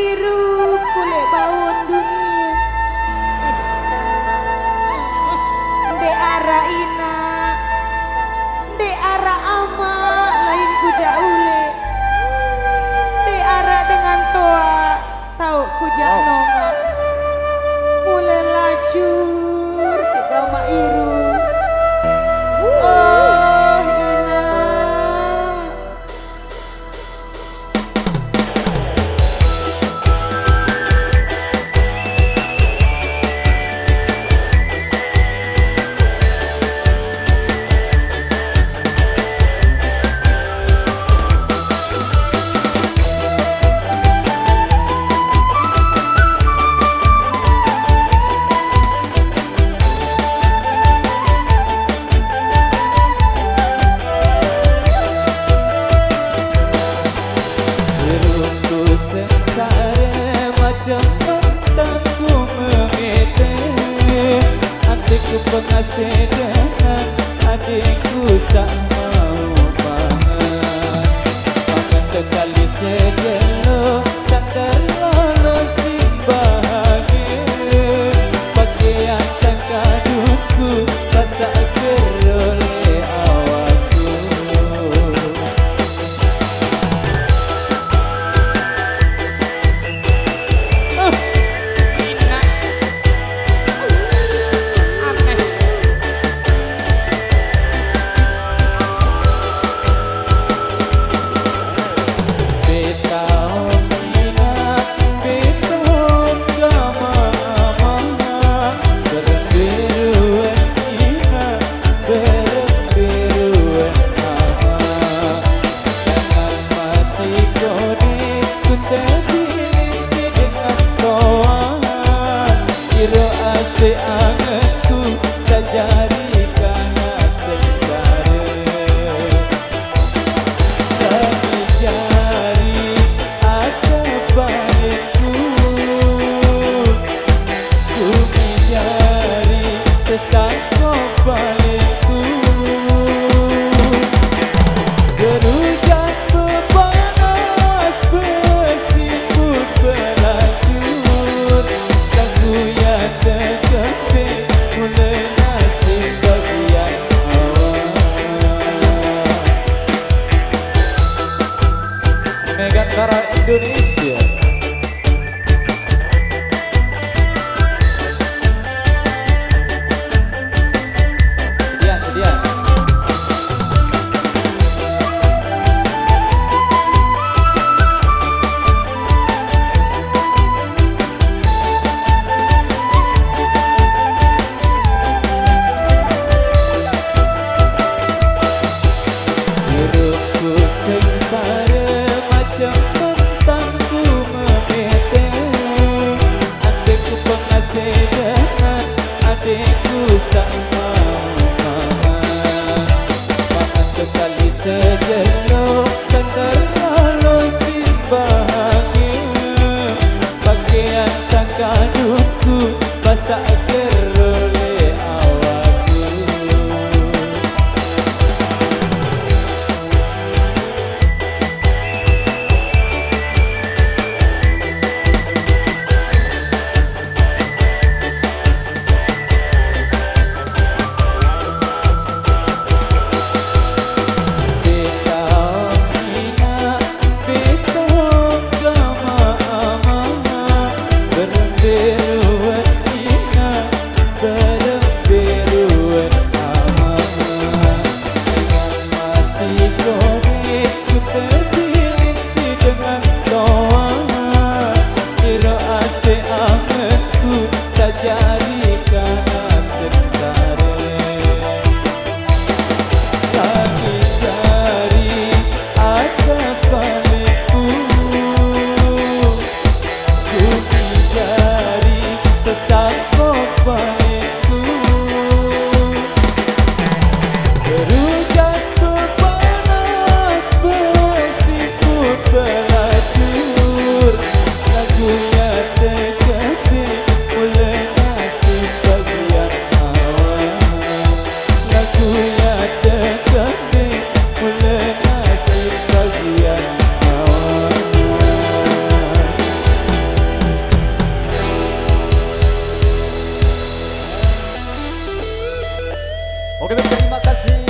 iru kulit bawon dunia. Dek ara ina, dek ara ama lain kuda ule. Dek ara dengan toa tahu kuja nonga. Mulai lajur segama iru. Oh ina. Pengasih dengan adikku tak mau banget. Makan sekali sejelo tak terlalu bahagia. Pakaian tangkadunku tak keroleh awakku. Megantara Indonesia. Dia. Hidupku sengsara macam tentangku memete. Adikku pengasih dengan adikku tak mau mama. Makan sekali sejelo dan terlalu bahagia. Pakaian tangkadunku basah keroleh awakku. Berhenti Oke, terima kasih.